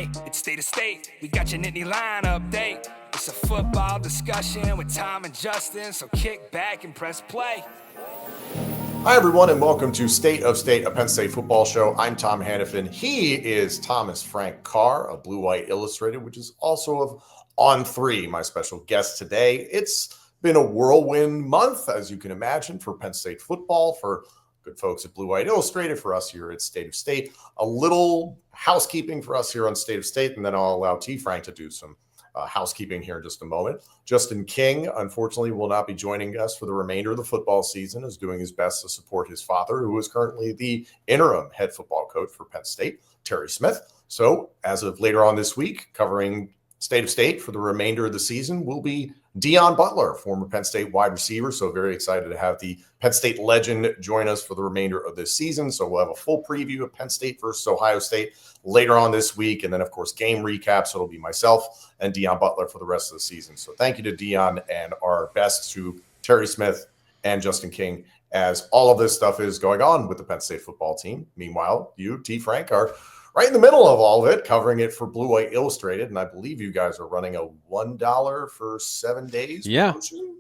Hey, it's State of State. We got your Nittany Lion update. It's a football discussion with Tom and Justin, so kick back and press play. Hi, everyone, and welcome to State of State, a Penn State football show. I'm Tom Hannafin. He is Thomas Frank Carr of Blue White Illustrated, which is also of On 3, my special guest today. It's been a whirlwind month, as you can imagine, for Penn State football, for good folks at Blue White Illustrated, for us here at State of State. A little housekeeping for us here on State of State, and then I'll allow T. Frank to do some housekeeping here in just a moment. Justin King, unfortunately, will not be joining us for the remainder of the football season, is doing his best to support his father, who is currently the interim head football coach for Penn State, Terry Smith. So as of later on this week, covering State of State for the remainder of the season will be Deon Butler, former Penn State wide receiver. So very excited to have the Penn State legend join us for the remainder of this season. So we'll have a full preview of Penn State versus Ohio State later on this week. And then, of course, game recaps. So it'll be myself and Deon Butler for the rest of the season. So thank you to Deon, and our best to Terry Smith and Justin King as all of this stuff is going on with the Penn State football team. Meanwhile, you, T. Frank, are right in the middle of all of it, covering it for Blue White Illustrated. And I believe you guys are running a $1 for 7 days promotion.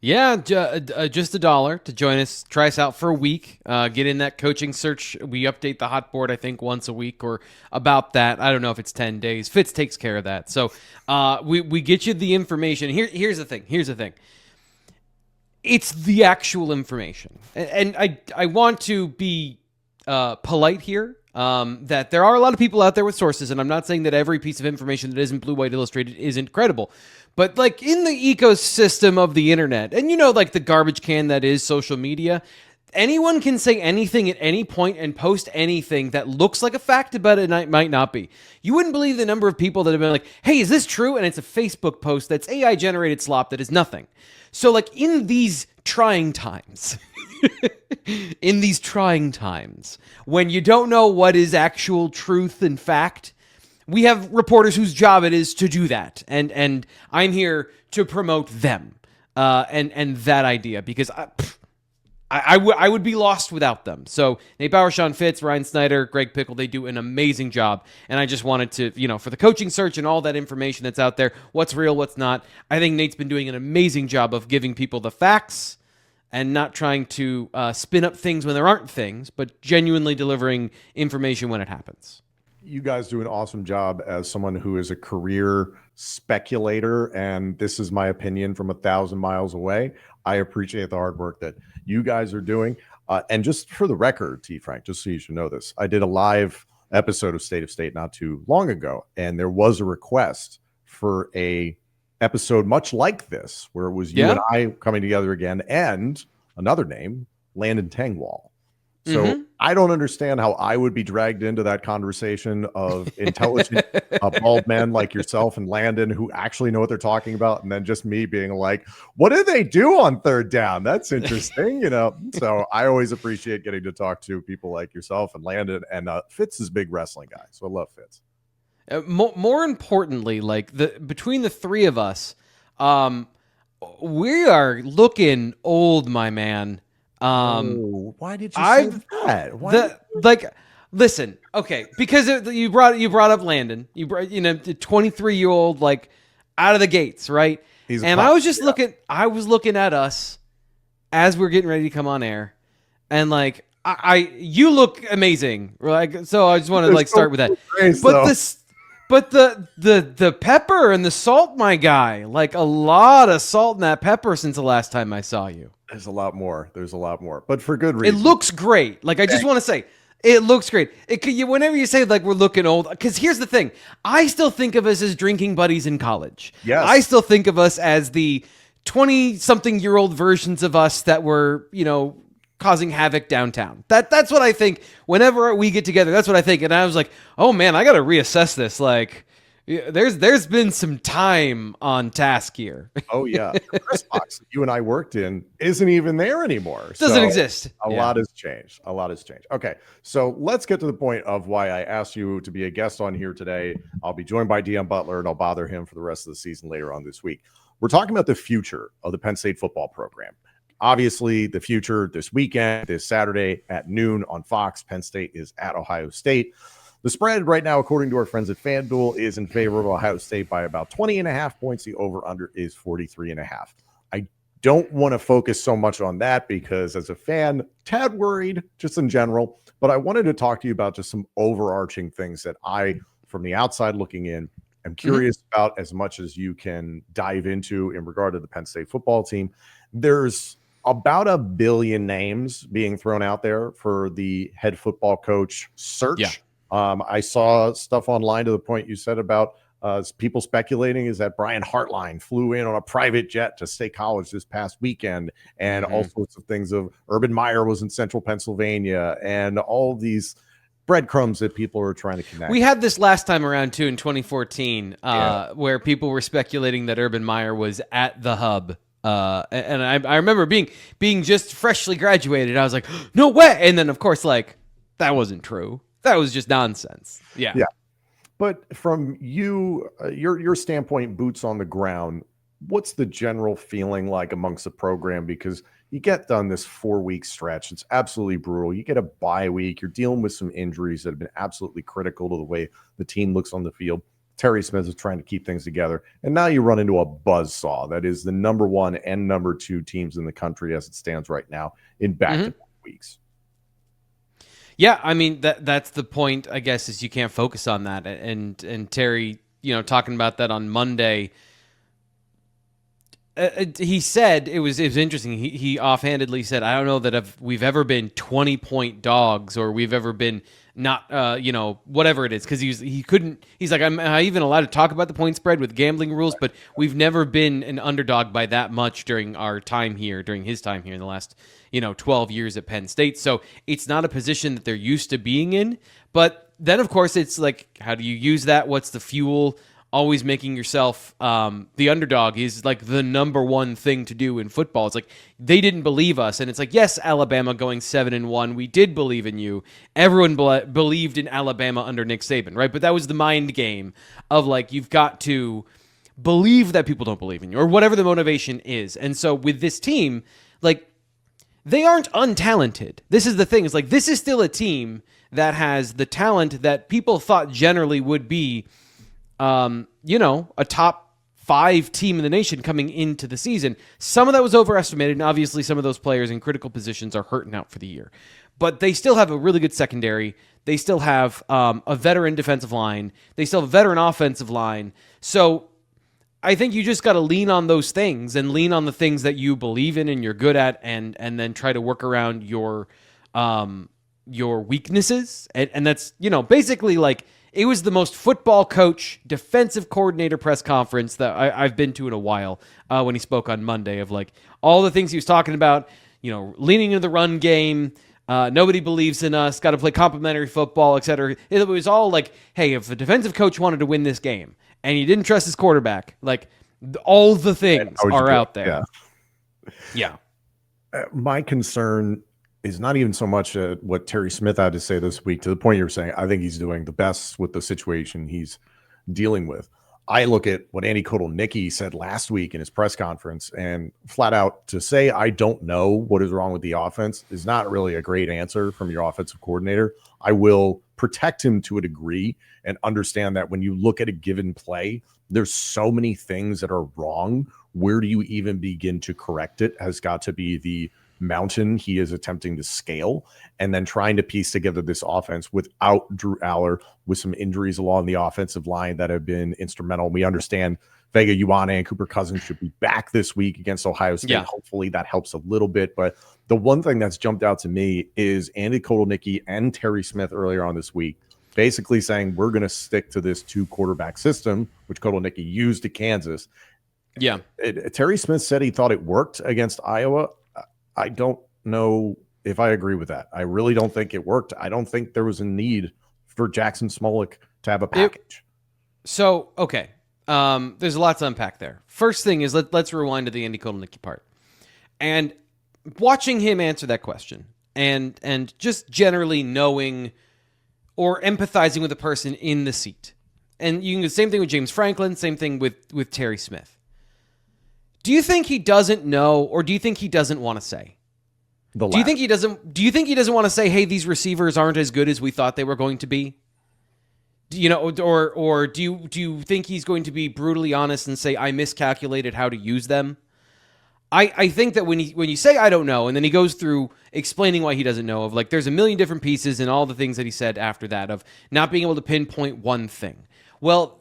Yeah, just $1 to join us, try us out for a week, get in that coaching search. We update the hot board, I think, once a week or about that. I don't know if it's 10 days. Fitz takes care of that. So we get you the information. Here's the thing. It's the actual information. And I want to be polite here. That there are a lot of people out there with sources, and I'm not saying that every piece of information that isn't Blue White Illustrated isn't credible, but like in the ecosystem of the internet, and like the garbage can that is social media, anyone can say anything at any point and post anything that looks like a fact about it and it might not be. You wouldn't believe the number of people that have been like, hey, is this true? And it's a Facebook post that's AI generated slop that is nothing. So like in these trying times, when you don't know what is actual truth and fact, we have reporters whose job it is to do that. And I'm here to promote them and that idea, because I would be lost without them. So Nate Bauer, Sean Fitz, Ryan Snyder, Greg Pickle, they do an amazing job. And I just wanted to, for the coaching search and all that information that's out there, what's real, what's not, I think Nate's been doing an amazing job of giving people the facts and not trying to spin up things when there aren't things, but genuinely delivering information when it happens. You guys do an awesome job as someone who is a career speculator, and this is my opinion from 1,000 miles away. I appreciate the hard work that you guys are doing. And just for the record, T. Frank, just so you should know this, I did a live episode of State of State not too long ago, and there was a request for a episode much like this, where it was you and I coming together again, and another name, Landon Tengwall. So I don't understand how I would be dragged into that conversation of intelligent bald men like yourself and Landon who actually know what they're talking about, and then just me being like, what do they do on third down? That's interesting, So I always appreciate getting to talk to people like yourself and Landon, and Fitz is a big wrestling guy, so I love Fitz. More importantly, like between the three of us, we are looking old, my man. Why did you say that? Listen, okay, because you brought up Landon, 23-year-old, like out of the gates, right? I was looking at us as we're getting ready to come on air, and like you look amazing, like, so I just want to start with that. But the pepper and the salt, my guy, like a lot of salt in that pepper since the last time I saw you. There's a lot more, but for good reason. It looks great. Like, I just want to say, it looks great. Whenever you say, like, we're looking old, because here's the thing. I still think of us as drinking buddies in college. Yes. I still think of us as the 20-something-year-old versions of us that were, causing havoc downtown. That's what I think. Whenever we get together, that's what I think. And I was like, oh, man, I got to reassess this. Like, there's been some time on task here. Oh, yeah. The press box that you and I worked in isn't even there anymore. Doesn't exist. A lot has changed. Okay, so let's get to the point of why I asked you to be a guest on here today. I'll be joined by Deon Butler, and I'll bother him for the rest of the season later on this week. We're talking about the future of the Penn State football program. Obviously, the future this weekend, this Saturday at noon on Fox. Penn State is at Ohio State. The spread right now, according to our friends at FanDuel, is in favor of Ohio State by about 20.5 points. The over-under is 43.5. I don't want to focus so much on that because as a fan, tad worried just in general, but I wanted to talk to you about just some overarching things that I, from the outside looking in, am curious about as much as you can dive into in regard to the Penn State football team. There's about 1 billion names being thrown out there for the head football coach search. Yeah. I saw stuff online to the point you said about people speculating is that Brian Hartline flew in on a private jet to State College this past weekend, and all sorts of things of Urban Meyer was in central Pennsylvania, and all these breadcrumbs that people are trying to connect. We had this last time around too in 2014, where people were speculating that Urban Meyer was at the hub. And I remember being just freshly graduated. I was like, no way. And then of course, like, that wasn't true. That was just nonsense. Yeah. But from you, your standpoint, boots on the ground, what's the general feeling like amongst the program? Because you get done this 4-week stretch. It's absolutely brutal. You get a bye week. You're dealing with some injuries that have been absolutely critical to the way the team looks on the field. Terry Smith is trying to keep things together. And now you run into a buzzsaw that is the number 1 and number 2 teams in the country as it stands right now in back-to-back weeks. Yeah, I mean that's the point, I guess, is you can't focus on that. And Terry, talking about that on Monday, he said it was interesting. He offhandedly said, "I don't know that we've ever been 20-point dogs or we've ever been not whatever it is," because he's like, "Am I even allowed to talk about the point spread with gambling rules?" But we've never been an underdog by that much during his time here in the last 12 years at Penn State. So it's not a position that they're used to being in. But then, of course, it's like, how do you use that? What's the fuel? Always making yourself the underdog is like the number 1 thing to do in football. It's like, they didn't believe us. And it's like, yes, Alabama going 7-1. We did believe in you. Everyone believed in Alabama under Nick Saban, right? But that was the mind game of like, you've got to believe that people don't believe in you or whatever the motivation is. And so with this team, like, they aren't untalented. This is the thing. It's like, this is still a team that has the talent that people thought generally would be a top 5 team in the nation coming into the season. Some of that was overestimated, and obviously some of those players in critical positions are hurting out for the year. But they still have a really good secondary. They still have a veteran defensive line. They still have a veteran offensive line. So I think you just got to lean on those things and lean on the things that you believe in and you're good at, and then try to work around your weaknesses. And that's, basically like, it was the most football coach, defensive coordinator press conference that I've been to in a while when he spoke on Monday, of like all the things he was talking about, leaning into the run game. Nobody believes in us, got to play complementary football, etc. It was all like, hey, if a defensive coach wanted to win this game and he didn't trust his quarterback, like, all the things are out there. Yeah. My concern is not even so much what Terry Smith had to say this week, to the point you're saying. I think he's doing the best with the situation he's dealing with. I look at what Andy Kotelnicki said last week in his press conference, and flat out to say, I don't know what is wrong with the offense is not really a great answer from your offensive coordinator. I will protect him to a degree and understand that when you look at a given play, there's so many things that are wrong. Where do you even begin to correct it has got to be the mountain he is attempting to scale, and then trying to piece together this offense without Drew Aller, with some injuries along the offensive line that have been instrumental. We understand Vega Ioane and Cooper Cousins should be back this week against Ohio State. Yeah. Hopefully that helps a little bit. But the one thing that's jumped out to me is Andy Kotelnicki and Terry Smith earlier on this week basically saying, we're going to stick to this 2-quarterback system, which Kotelnicki used at Kansas. Yeah. Terry Smith said he thought it worked against Iowa. I don't know if I agree with that. I really don't think it worked. I don't think there was a need for Jackson Smolik to have a package. Okay. There's a lot to unpack there. First thing is, let's rewind to the Andy Kotelnicki part. And watching him answer that question and just generally knowing or empathizing with the person in the seat. And you can do the same thing with James Franklin, same thing with Terry Smith. Do you think he doesn't know, or do you think he doesn't want to say? Do you think he doesn't want to say, hey, these receivers aren't as good as we thought they were going to be? Or do you think he's going to be brutally honest and say, I miscalculated how to use them? I think that when you say I don't know, and then he goes through explaining why he doesn't know, of like there's a million different pieces and all the things that he said after that of not being able to pinpoint one thing. Well,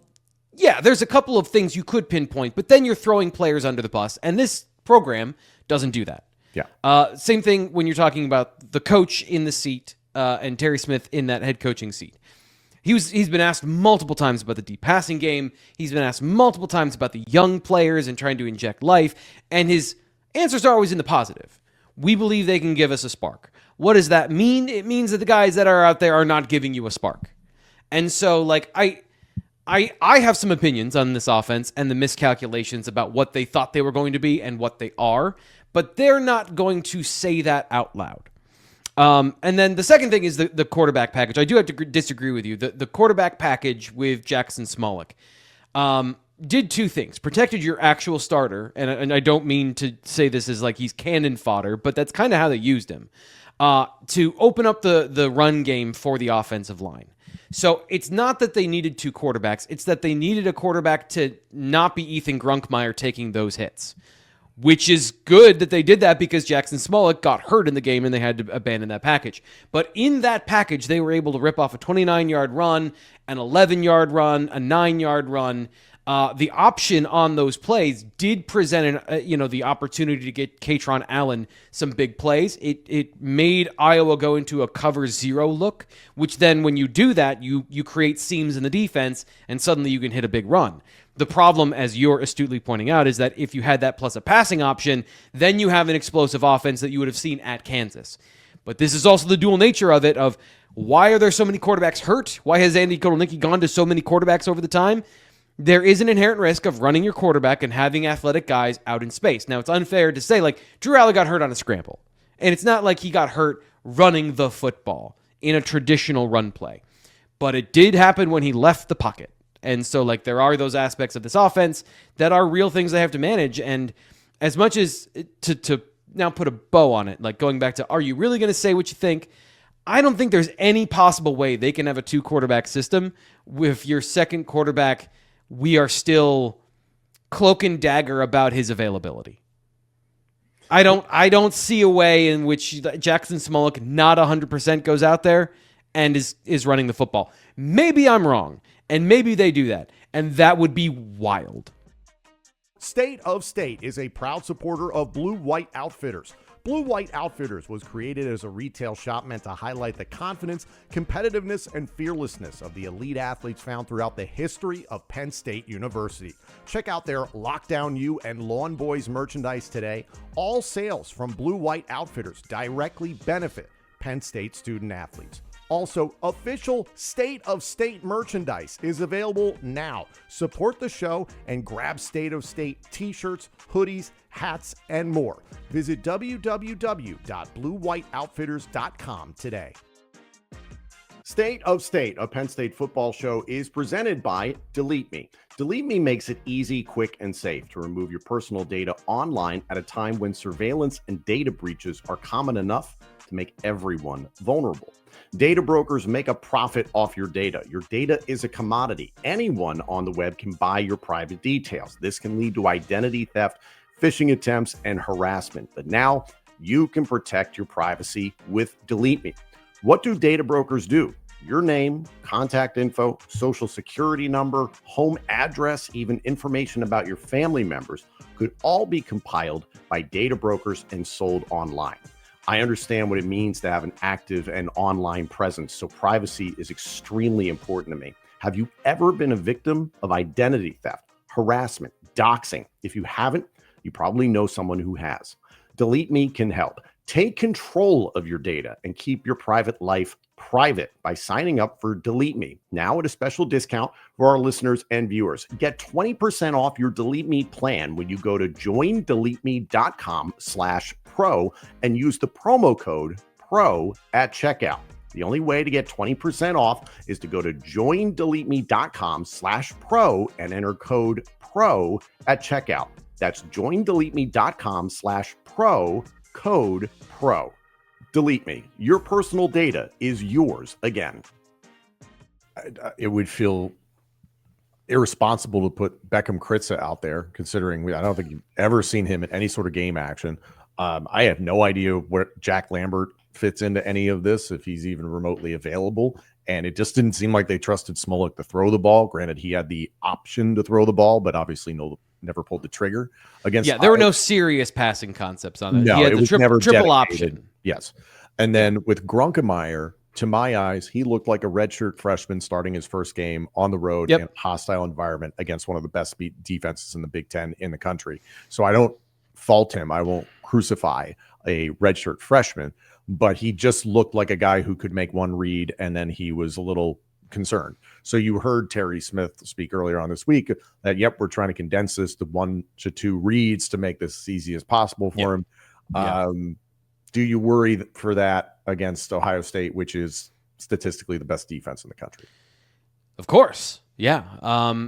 yeah, there's a couple of things you could pinpoint, but then you're throwing players under the bus, and this program doesn't do that. Yeah. Same thing when you're talking about the coach in the seat and Terry Smith in that head coaching seat. He's been asked multiple times about the deep passing game. He's been asked multiple times about the young players and trying to inject life, and his answers are always in the positive. We believe they can give us a spark. What does that mean? It means that the guys that are out there are not giving you a spark. And so, like, I have some opinions on this offense and the miscalculations about what they thought they were going to be and what they are, but they're not going to say that out loud. And then the second thing is the quarterback package. I do have to disagree with you. The quarterback package with Jackson Smolik did two things. Protected your actual starter, and I don't mean to say this as like he's cannon fodder, but that's kind of how they used him, to open up the run game for the offensive line. So it's not that they needed two quarterbacks. It's that they needed a quarterback to not be Ethan Grunkmeyer taking those hits, which is good that they did that because Jackson Smolik got hurt in the game and they had to abandon that package. But in that package, they were able to rip off a 29-yard run, an 11-yard run, a 9-yard run. The option on those plays did present the opportunity to get Katron Allen some big plays. It made Iowa go into a cover zero look, which then when you do that, you create seams in the defense and suddenly you can hit a big run. The problem, as you're astutely pointing out, is that if you had that plus a passing option, then you have an explosive offense that you would have seen at Kansas. But this is also the dual nature of it, of why are there so many quarterbacks hurt? Why has Andy Kotelnicki gone to so many quarterbacks over the time? There is an inherent risk of running your quarterback and having athletic guys out in space. Now, it's unfair to say, like, Drew Allen got hurt on a scramble. And it's not like he got hurt running the football in a traditional run play. But it did happen when he left the pocket. And so, like, there are those aspects of this offense that are real things they have to manage. And as much as to now put a bow on it, like going back to, are you really going to say what you think? I don't think there's any possible way they can have a two-quarterback system with your second quarterback. We are still cloak and dagger about his availability. I don't see a way in which Jackson Smolik not 100% goes out there and is running the football. Maybe I'm wrong, and maybe they do that, and that would be wild. State of State is a proud supporter of Blue White Outfitters. Blue White Outfitters was created as a retail shop meant to highlight the confidence, competitiveness, and fearlessness of the elite athletes found throughout the history of Penn State University. Check out their Lockdown U and Lawn Boys merchandise today. All sales from Blue White Outfitters directly benefit Penn State student athletes. Also, official State of State merchandise is available now. Support the show and grab State of State t-shirts, hoodies, hats, and more. Visit www.bluewhiteoutfitters.com today. State of State, a Penn State football show, is presented by Delete Me. Delete Me makes it easy, quick, and safe to remove your personal data online at a time when surveillance and data breaches are common enough to make everyone vulnerable. Data brokers make a profit off your data. Your data is a commodity. Anyone on the web can buy your private details. This can lead to identity theft, phishing attempts, and harassment. But now you can protect your privacy with Delete Me. What do data brokers do? Your name, contact info, social security number, home address, even information about your family members could all be compiled by data brokers and sold online. I understand what it means to have an active and online presence, so privacy is extremely important to me. Have you ever been a victim of identity theft, harassment, doxing? If you haven't, you probably know someone who has. Delete Me can help. Take control of your data and keep your private life private by signing up for Delete Me, now at a special discount for our listeners and viewers. Get 20% off your Delete Me plan when you go to joindeleteme.com/pro and use the promo code PRO at checkout. The only way to get 20% off is to go to joindeleteme.com/pro and enter code PRO at checkout. That's joindeleteme.com/pro, code PRO. Delete Me. Your personal data is yours again. it would feel irresponsible to put Beckham Kritza out there, considering I don't think you've ever seen him in any sort of game action. I have no idea where Jack Lambert fits into any of this, if he's even remotely available. And it just didn't seem like they trusted Smolik to throw the ball. Granted, he had the option to throw the ball, but obviously never pulled the trigger against. Yeah, there were no serious passing concepts on it. No, he had it the was never triple dedicated. option. Yes. And then with Grunkemeyer, to my eyes, he looked like a redshirt freshman starting his first game on the road in a hostile environment against one of the best defenses in the Big Ten in the country. So I don't fault him. I won't crucify a redshirt freshman, but he just looked like a guy who could make one read, and then he was a little concerned. So you heard Terry Smith speak earlier on this week that, yep, we're trying to condense this to 1 to 2 reads to make this as easy as possible for him. Do you worry for that against Ohio State, which is statistically the best defense in the country? Of course. Yeah.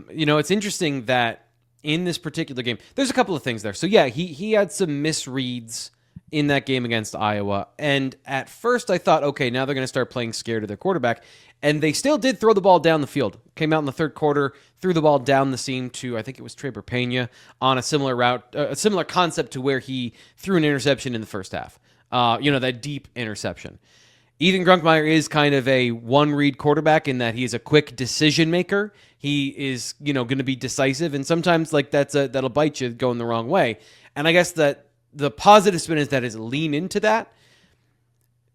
It's interesting that in this particular game, there's a couple of things there. So yeah, he had some misreads in that game against Iowa. And at first I thought, okay, now they're going to start playing scared of their quarterback. And they still did throw the ball down the field. Came out in the third quarter, threw the ball down the seam to, I think it was Trey Pena on a similar route, a similar concept to where he threw an interception in the first half. That deep interception. Ethan Grunkemeyer is kind of a one-read quarterback in that he is a quick decision maker. He is, going to be decisive, and sometimes that'll bite you going the wrong way. And I guess that the positive spin is that is lean into that.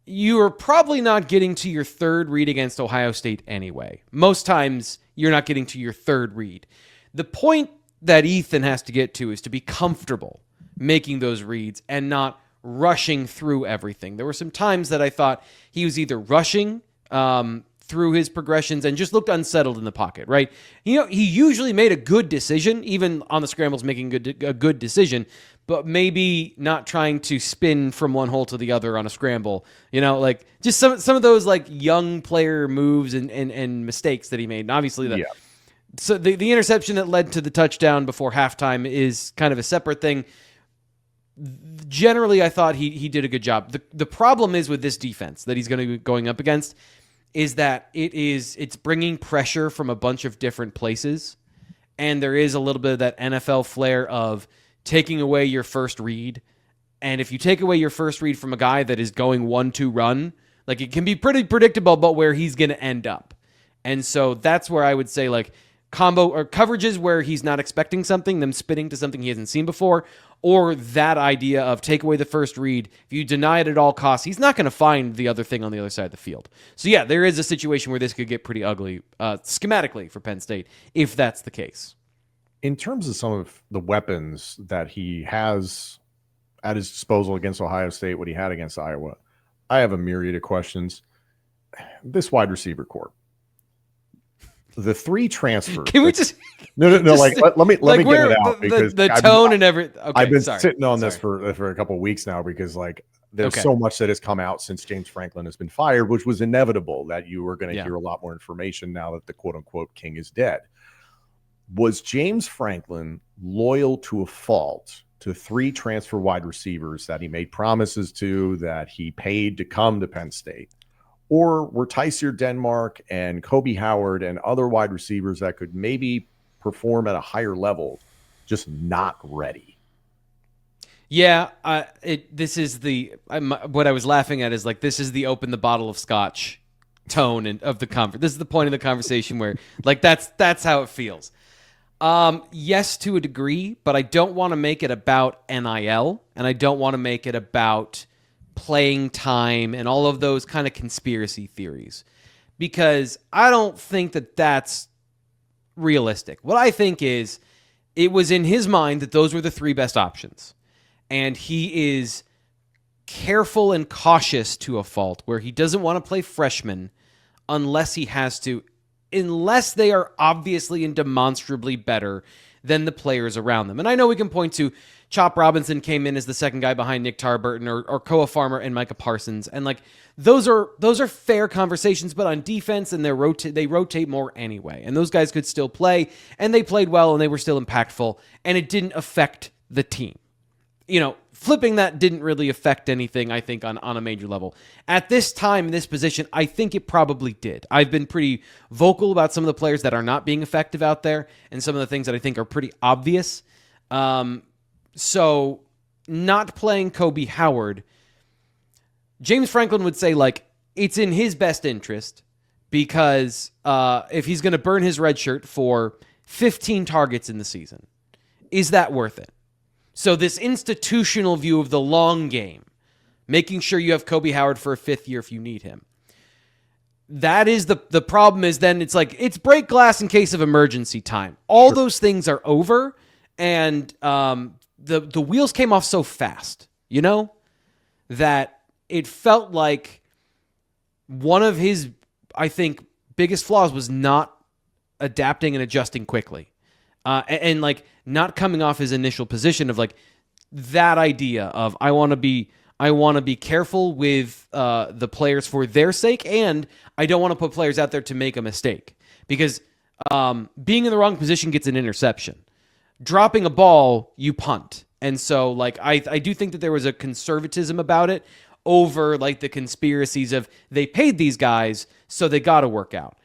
You are probably not getting to your third read against Ohio State anyway. Most times you're not getting to your third read. The point that Ethan has to get to is to be comfortable making those reads and not rushing through everything. There were some times that I thought he was either rushing through his progressions and just looked unsettled in the pocket, right? He usually made a good decision, even on the scrambles, making a good decision, but maybe not trying to spin from one hole to the other on a scramble. Just some of those young player moves and mistakes that he made. And obviously, so the interception that led to the touchdown before halftime is kind of a separate thing. Generally, I thought he did a good job. The problem is with this defense that he's going to be going up against is that it's bringing pressure from a bunch of different places, and there is a little bit of that NFL flair of taking away your first read. And if you take away your first read from a guy that is going 1-2 run, it can be pretty predictable about where he's going to end up. And so that's where I would say combo or coverages where he's not expecting something, them spitting to something he hasn't seen before, or that idea of take away the first read. If you deny it at all costs, he's not going to find the other thing on the other side of the field. So yeah, there is a situation where this could get pretty ugly schematically for Penn State, if that's the case. In terms of some of the weapons that he has at his disposal against Ohio State, what he had against Iowa, I have a myriad of questions. This wide receiver corps. The 3 transfers. Can we just no? Let me get it out because the tone and everything. Okay, I've been sitting on this for a couple of weeks now because there's so much that has come out since James Franklin has been fired, which was inevitable that you were going to hear a lot more information now that the quote unquote king is dead. Was James Franklin loyal to a fault to 3 transfer wide receivers that he made promises to, that he paid to come to Penn State? Or were Tysier Denmark and Kobe Howard and other wide receivers that could maybe perform at a higher level just not ready? Yeah, this is what I was laughing at is this is the open the bottle of scotch tone of the conference. This is the point of the conversation where that's how it feels. Yes, to a degree, but I don't want to make it about NIL, and I don't want to make it about playing time and all of those kind of conspiracy theories, because I don't think that that's realistic. What I think is it was in his mind that those were the 3 best options, and he is careful and cautious to a fault where he doesn't want to play freshmen unless he has to, unless they are obviously and demonstrably better than the players around them. And I know we can point to Chop Robinson came in as the second guy behind Nick Tarburton, or Koa Farmer and Micah Parsons. And those are fair conversations, but on defense, and they rotate more anyway. And those guys could still play, and they played well, and they were still impactful, and it didn't affect the team. flipping that didn't really affect anything, I think, on a major level. At this time, in this position, I think it probably did. I've been pretty vocal about some of the players that are not being effective out there and some of the things that I think are pretty obvious. So not playing Kobe Howard, James Franklin would say, like, it's in his best interest because if he's going to burn his red shirt for 15 targets in the season, is that worth it? So this institutional view of the long game, making sure you have Kobe Howard for a 5th year if you need him. That is the problem is then it's like, it's break glass in case of emergency time. All those things are over, and the wheels came off so fast, that it felt like one of his, I think, biggest flaws was not adapting and adjusting quickly. And like not coming off his initial position of like that idea of I want to be careful with the players for their sake, and I don't want to put players out there to make a mistake, because being in the wrong position gets an interception. Dropping a ball, you punt. And so like I do think that there was a conservatism about it over like the conspiracies of they paid these guys, so they got to work out.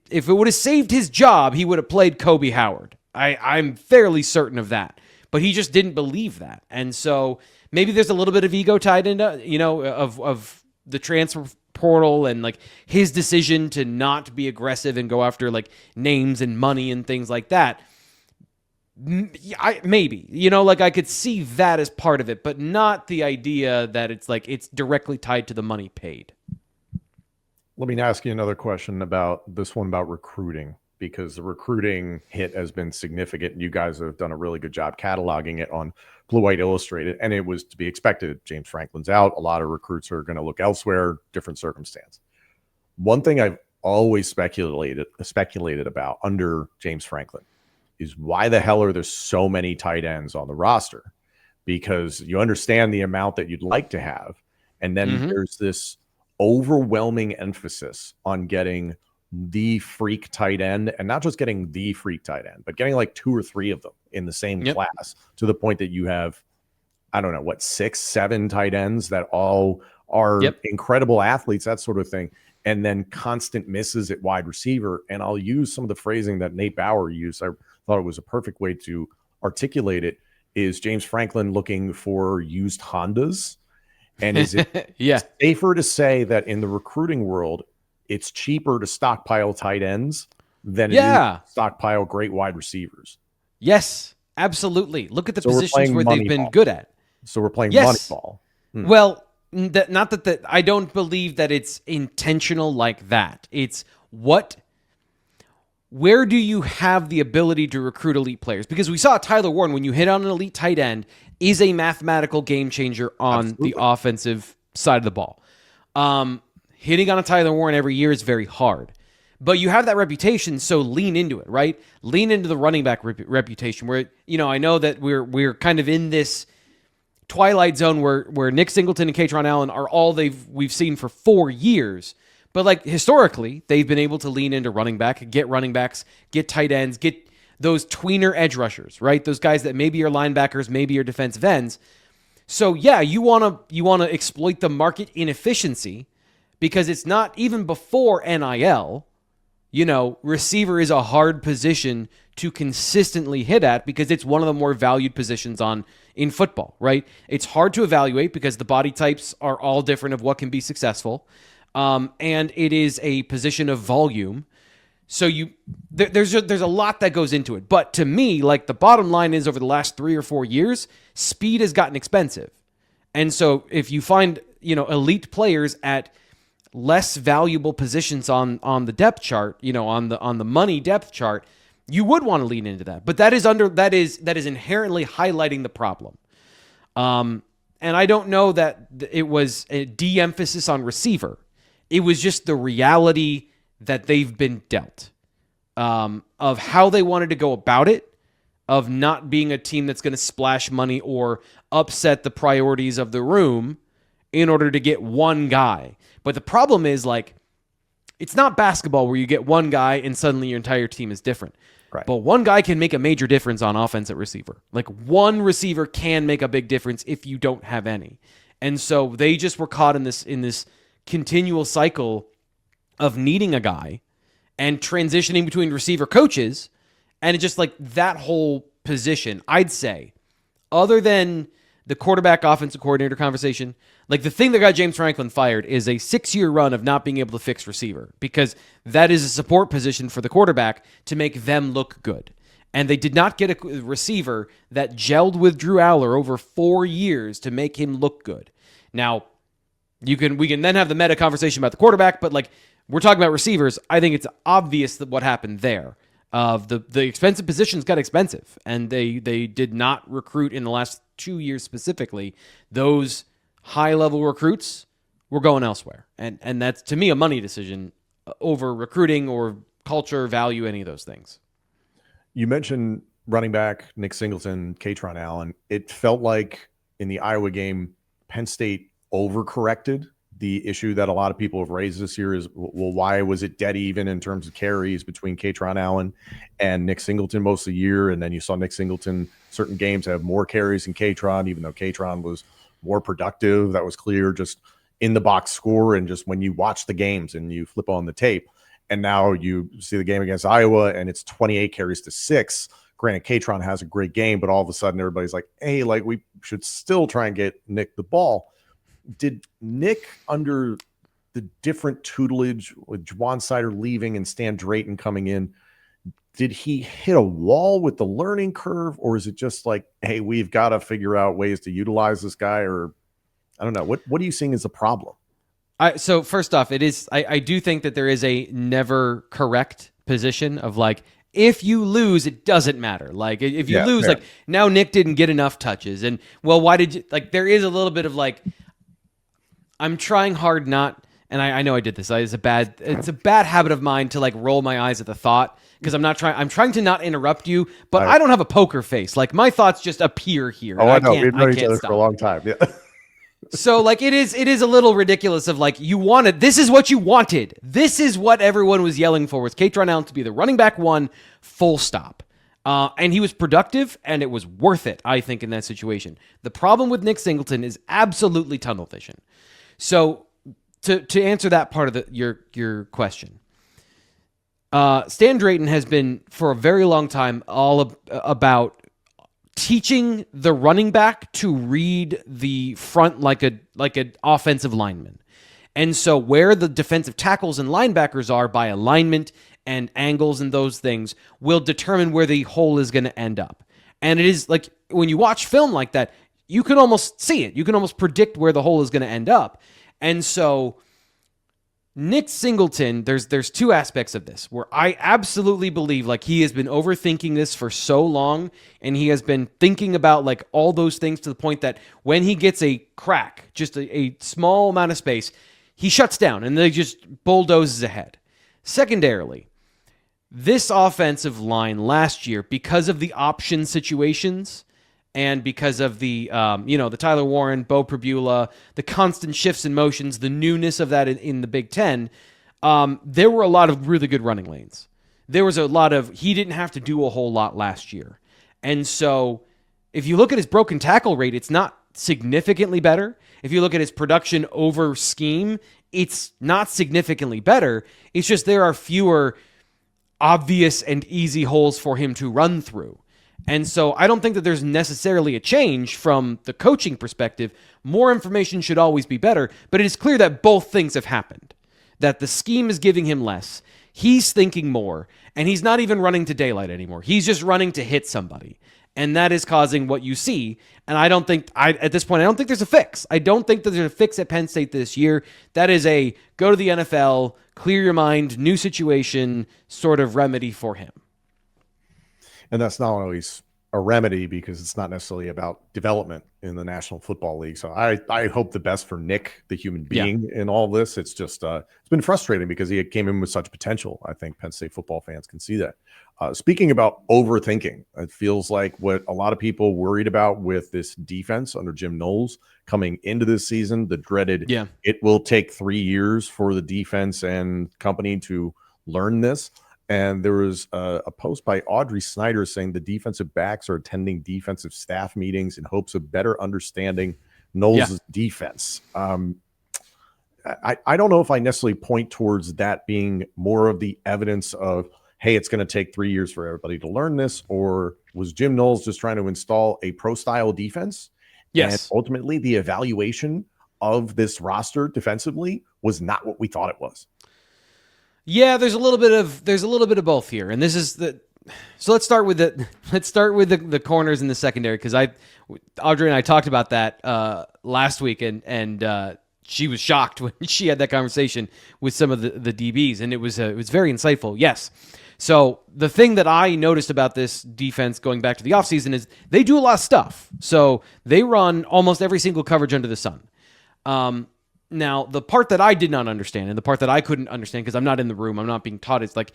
If it would have saved his job, he would have played Kobe Howard. I'm fairly certain of that. But he just didn't believe that. And so maybe there's a little bit of ego tied into, of the transfer portal and like his decision to not be aggressive and go after like names and money and things like that. Maybe, I could see that as part of it, but not the idea that it's like it's directly tied to the money paid. Let me ask you another question about this one about recruiting, because the recruiting hit has been significant. You guys have done a really good job cataloging it on Blue White Illustrated, and it was to be expected. James Franklin's out. A lot of recruits are going to look elsewhere, different circumstance. One thing I've always speculated about under James Franklin is why the hell are there so many tight ends on the roster? Because you understand the amount that you'd like to have, and then there's this overwhelming emphasis on getting the freak tight end, and not just getting the freak tight end, but getting like 2 or 3 of them in the same class, to the point that you have, 6, 7 tight ends that all are incredible athletes, that sort of thing. And then constant misses at wide receiver. And I'll use some of the phrasing that Nate Bauer used. I thought it was a perfect way to articulate it. Is James Franklin looking for used Hondas? And is it safer to say that in the recruiting world, it's cheaper to stockpile tight ends than it is to stockpile great wide receivers? Yes, absolutely. Look at the positions where they've been good at. So we're playing money ball. Well, not that I don't believe that it's intentional like that. It's where do you have the ability to recruit elite players? Because we saw Tyler Warren, when you hit on an elite tight end, is a mathematical game changer on the offensive side of the ball. Hitting on a Tyler Warren every year is very hard. But you have that reputation, so lean into it, right? Lean into the running back reputation where, I know that we're kind of in this twilight zone where Nick Singleton and Katron Allen are all we've seen for 4 years. But like historically, they've been able to lean into running back, get running backs, get tight ends, get those tweener edge rushers, right? Those guys that maybe are linebackers, maybe are defensive ends. So yeah, you want to exploit the market inefficiency, because it's not even before NIL. Receiver is a hard position to consistently hit at because it's one of the more valued positions in football, right? It's hard to evaluate because the body types are all different of what can be successful. And it is a position of volume. So there's a lot that goes into it. But to me, like, the bottom line is, over the last 3 or 4 years, speed has gotten expensive. And so if you find, elite players at less valuable positions on the depth chart, on the money depth chart, you would want to lean into that. But that is inherently highlighting the problem. And I don't know that it was a de-emphasis on receiver. It was just the reality that they've been dealt, of how they wanted to go about it, of not being a team that's going to splash money or upset the priorities of the room in order to get one guy. But the problem is, like, It's not basketball where you get one guy and suddenly your entire team is different. Right. But one guy can make a major difference on offense at receiver. Like one receiver can make a big difference if you don't have any. And so they just were caught in this continual cycle of needing a guy and transitioning between receiver coaches. And it just like that whole position, I'd say, other than the quarterback offensive coordinator conversation, like the thing that got James Franklin fired is a 6-year run of not being able to fix receiver, because that is a support position for the quarterback to make them look good. And they did not get a receiver that gelled with Drew Aller over 4 years to make him look good. Now, we can then have the meta conversation about the quarterback, but like we're talking about receivers, I think it's obvious that what happened there. The expensive positions got expensive, and they did not recruit in the last 2 years specifically. Those high-level recruits were going elsewhere. And that's, to me, a money decision over recruiting or culture, value, any of those things. You mentioned running back Nick Singleton, Katron Allen. It felt like in the Iowa game, Penn State overcorrected. The issue that a lot of people have raised this year is, well, why was it dead even in terms of carries between Katron Allen and Nick Singleton most of the year? And then you saw Nick Singleton certain games have more carries than Katron, even though Katron was more productive. That was clear just in the box score and just when you watch the games and you flip on the tape. And now you see the game against Iowa and it's 28 carries to 6. Granted, Katron has a great game, but all of a sudden everybody's like, hey, like we should still try and get Nick the ball. Did Nick, under the different tutelage with Juwan Sider leaving and Stan Drayton coming in, did he hit a wall with the learning curve, or is it just like, hey, we've got to figure out ways to utilize this guy? Or I don't know. What are you seeing as a problem? So first off, I do think that there is a never correct position of like, if you lose, it doesn't matter. Like if you lose, like now Nick didn't get enough touches, and well, why did you, like, there is a little bit of like, I'm trying hard not, and I know I did this. It's a bad habit of mine to like roll my eyes at the thought, because I'm trying to not interrupt you, but I don't have a poker face. Like my thoughts just appear here. Oh, I know. We've known each other for a long time. Yeah. So like it is a little ridiculous of like, this is what you wanted. This is what everyone was yelling for, was Katron Allen to be the running back one, full stop. And he was productive, and it was worth it, I think, in that situation. The problem with Nick Singleton is absolutely tunnel vision. So to answer that part of your question, Stan Drayton has been for a very long time all about teaching the running back to read the front like an offensive lineman. And so where the defensive tackles and linebackers are by alignment and angles and those things will determine where the hole is going to end up. And it is like when you watch film like that, you can almost see it. You can almost predict where the hole is going to end up. And so Nick Singleton, there's two aspects of this where I absolutely believe like he has been overthinking this for so long, and he has been thinking about like all those things to the point that when he gets a crack, just a small amount of space, he shuts down and they just bulldozes ahead. Secondarily, this offensive line last year, because of the option situations and because of the the Tyler Warren, Bo Prabula, the constant shifts and motions, the newness of that in the Big Ten, there were a lot of really good running lanes. There was a lot of, he didn't have to do a whole lot last year. And so if you look at his broken tackle rate, it's not significantly better. If you look at his production over scheme, it's not significantly better. It's just there are fewer obvious and easy holes for him to run through. And so I don't think that there's necessarily a change from the coaching perspective. More information should always be better, but it is clear that both things have happened, that the scheme is giving him less. He's thinking more, and he's not even running to daylight anymore. He's just running to hit somebody. And that is causing what you see. And at this point, I don't think there's a fix. I don't think that there's a fix at Penn State this year. That is a go to the NFL, clear your mind, new situation sort of remedy for him. And that's not always a remedy because it's not necessarily about development in the National Football League. So I hope the best for Nick, the human being, in all this. It's just it's been frustrating because he came in with such potential. I think Penn State football fans can see that. Speaking about overthinking, it feels like what a lot of people worried about with this defense under Jim Knowles coming into this season, the dreaded, it will take 3 years for the defense and company to learn this. And there was a post by Audrey Snyder saying the defensive backs are attending defensive staff meetings in hopes of better understanding Knowles' defense. I don't know if I necessarily point towards that being more of the evidence of, hey, it's going to take 3 years for everybody to learn this, or was Jim Knowles just trying to install a pro-style defense? Yes. And ultimately, the evaluation of this roster defensively was not what we thought it was. Yeah, there's a little bit of both here, and this is so let's start with the corners in the secondary, because Audrey and I talked about that last week, and she was shocked when she had that conversation with some of the DBs, and it was very insightful. Yes. So the thing that I noticed about this defense going back to the offseason is they do a lot of stuff. So they run almost every single coverage under the sun. Now, the part that I did not understand, and the part that I couldn't understand because I'm not in the room, I'm not being taught, it's like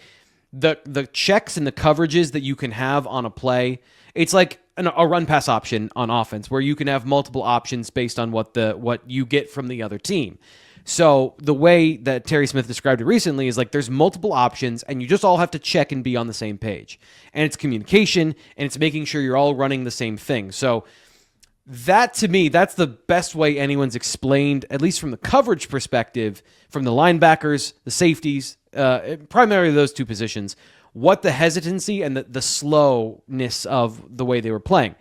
the checks and the coverages that you can have on a play. It's like a run-pass option on offense where you can have multiple options based on what you get from the other team. So the way that Terry Smith described it recently is like there's multiple options, and you just all have to check and be on the same page. And it's communication, and it's making sure you're all running the same thing. So that, to me, that's the best way anyone's explained, at least from the coverage perspective, from the linebackers, the safeties, primarily those two positions, what the hesitancy and the slowness of the way they were playing.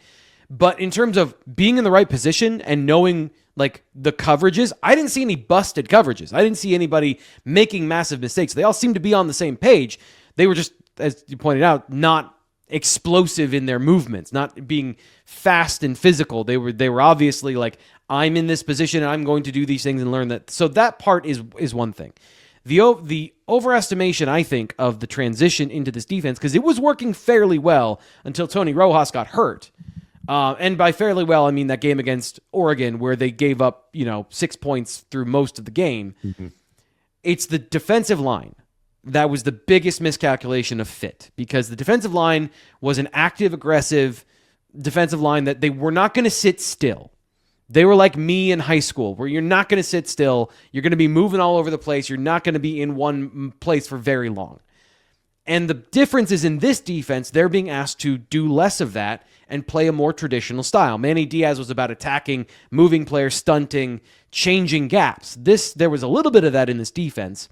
But in terms of being in the right position and knowing like the coverages, I didn't see any busted coverages. I didn't see anybody making massive mistakes. They all seemed to be on the same page. They were just, as you pointed out, not explosive in their movements, not being fast and physical. They were obviously like, I'm in this position and I'm going to do these things and learn that. So that part is one thing. The overestimation, I think, of the transition into this defense, because it was working fairly well until Tony Rojas got hurt. And by fairly well, I mean that game against Oregon where they gave up, 6 points through most of the game. Mm-hmm. It's the defensive line that was the biggest miscalculation of fit, because the defensive line was an active, aggressive defensive line that they were not going to sit still. They were like me in high school, where you're not going to sit still. You're going to be moving all over the place. You're not going to be in one place for very long. And the difference is in this defense, they're being asked to do less of that and play a more traditional style. Manny Diaz was about attacking, moving players, stunting, changing gaps. There was a little bit of that in this defense,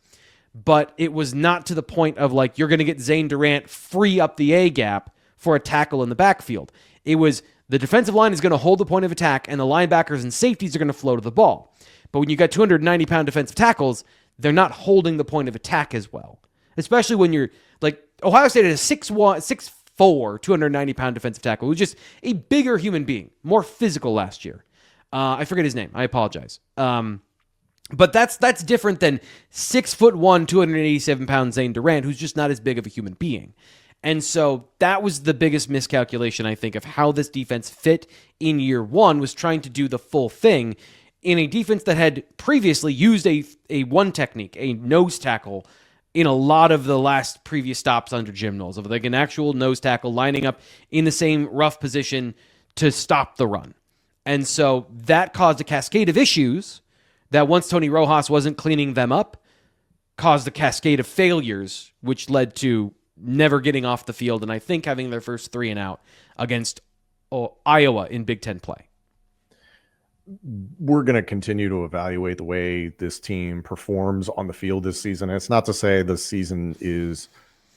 but it was not to the point of like, you're going to get Zane Durant free up the A gap for a tackle in the backfield. It was the defensive line is going to hold the point of attack, and the linebackers and safeties are going to flow to the ball. But when you got 290-pound defensive tackles, they're not holding the point of attack as well. Especially when you're like, Ohio State had a 6'1", 6'4", 290-pound defensive tackle who's just a bigger human being, more physical last year. I forget his name. I apologize. But that's different than 6'1", 287-pound Zane Durant, who's just not as big of a human being. And so that was the biggest miscalculation, I think, of how this defense fit in year one, was trying to do the full thing in a defense that had previously used a one technique, a nose tackle, in a lot of the last previous stops under Jim Knowles, of like an actual nose tackle lining up in the same rough position to stop the run. And so that caused a cascade of issues that, once Tony Rojas wasn't cleaning them up, caused a cascade of failures, which led to never getting off the field, and I think having their first 3 and out against Iowa in Big Ten play. We're going to continue to evaluate the way this team performs on the field this season. And it's not to say the season is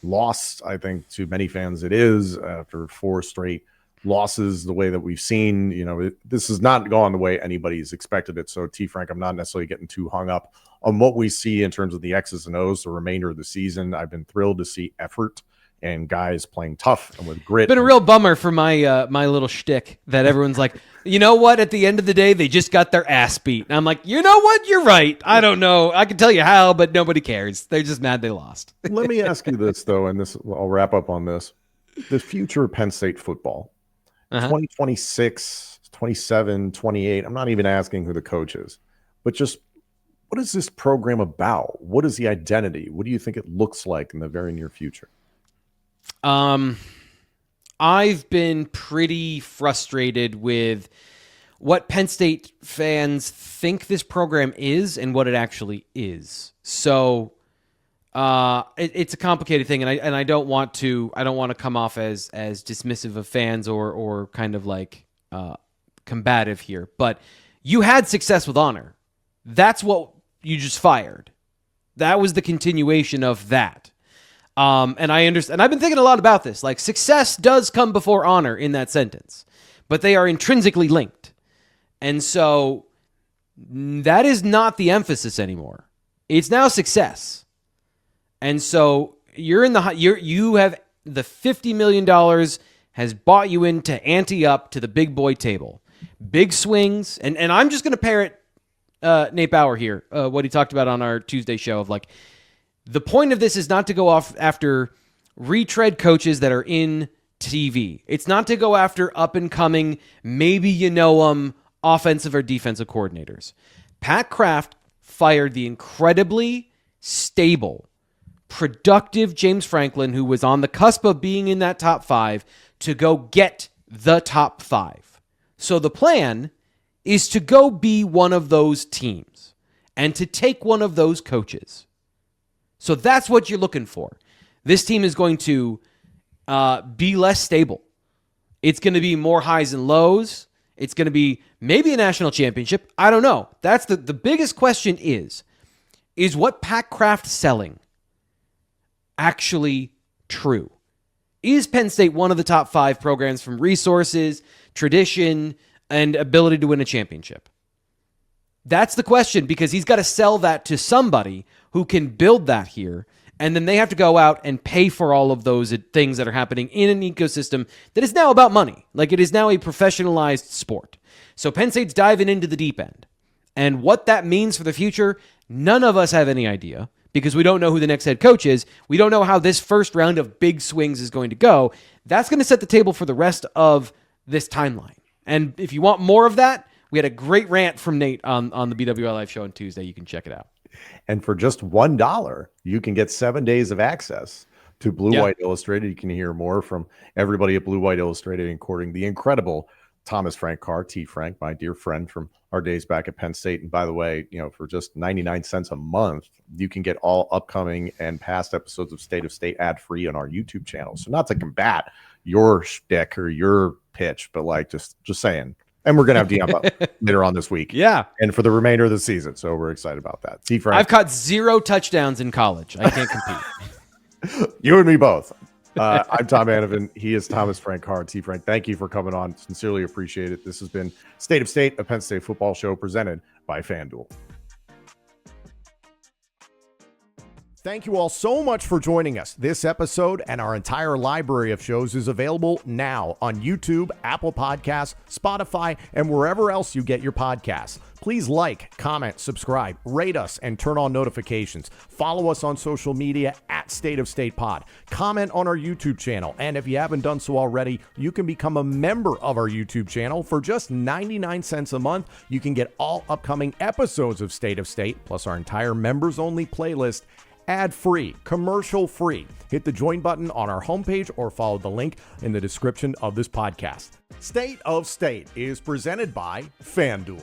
lost. I think to many fans it is, after 4 straight losses the way that we've seen. This has not gone the way anybody's expected it. So T. Frank, I'm not necessarily getting too hung up on what we see in terms of the X's and O's the remainder of the season. I've been thrilled to see effort and guys playing tough and with grit. Been a real bummer for my my little shtick that everyone's like, you know what? At the end of the day, they just got their ass beat. And I'm like, you know what? You're right. I don't know. I can tell you how, but nobody cares. They're just mad they lost. Let me ask you this, though, and I'll wrap up on this. The future of Penn State football, Uh-huh. 2026, 27, 28. I'm not even asking who the coach is, but just what is this program about? What is the identity? What do you think it looks like in the very near future? I've been pretty frustrated with what Penn State fans think this program is and what it actually is. So it's a complicated thing, and I don't want to come off as dismissive of fans or kind of like combative here. But you had success with honor. That's what you just fired. That was the continuation of that. And I understand. I've been thinking a lot about this. Like, success does come before honor in that sentence, but they are intrinsically linked. And so that is not the emphasis anymore. It's now success. And so you have the $50 million has bought you in to ante up to the big boy table. Big swings. And I'm just going to parrot Nate Bauer here, what he talked about on our Tuesday show of like, the point of this is not to go off after retread coaches that are in TV. It's not to go after up and coming, maybe you know them, offensive or defensive coordinators. Pat Kraft fired the incredibly stable, productive James Franklin, who was on the cusp of being in that top 5, to go get the top 5. So the plan is to go be one of those teams and to take one of those coaches. So that's what you're looking for. This team is going to be less stable. It's going to be more highs and lows. It's going to be maybe a national championship. I don't know. That's the biggest question is what Pat Kraft selling actually true? Is Penn State one of the top 5 programs from resources, tradition, and ability to win a championship? That's the question, because he's got to sell that to somebody who can build that here, and then they have to go out and pay for all of those things that are happening in an ecosystem that is now about money. Like, it is now a professionalized sport. So Penn State's diving into the deep end. And what that means for the future, none of us have any idea, because we don't know who the next head coach is. We don't know how this first round of big swings is going to go. That's going to set the table for the rest of this timeline. And if you want more of that, we had a great rant from Nate on the BWI Live show on Tuesday. You can check it out. And for just $1, you can get 7 days of access to Blue White Illustrated. You can hear more from everybody at Blue White Illustrated, including the incredible Thomas Frank Carr, T. Frank, my dear friend from our days back at Penn State. And by the way, for just 99 cents a month, you can get all upcoming and past episodes of State of State ad-free on our YouTube channel. So not to combat your shtick or your pitch, but like just saying. And we're going to have Dion later on this week. Yeah. And for the remainder of the season. So we're excited about that. T. Frank. I've caught 0 touchdowns in college. I can't compete. You and me both. I'm Tom Hannafin. He is Thomas Frank Carr. T. Frank, thank you for coming on. Sincerely appreciate it. This has been State of State, a Penn State football show presented by FanDuel. Thank you all so much for joining us. This episode and our entire library of shows is available now on YouTube, Apple Podcasts, Spotify, and wherever else you get your podcasts. Please like, comment, subscribe, rate us, and turn on notifications. Follow us on social media at State of State Pod. Comment on our YouTube channel. And if you haven't done so already, you can become a member of our YouTube channel. For just 99 cents a month, you can get all upcoming episodes of State of State, plus our entire members-only playlist, ad-free, commercial-free. Hit the join button on our homepage or follow the link in the description of this podcast. State of State is presented by FanDuel.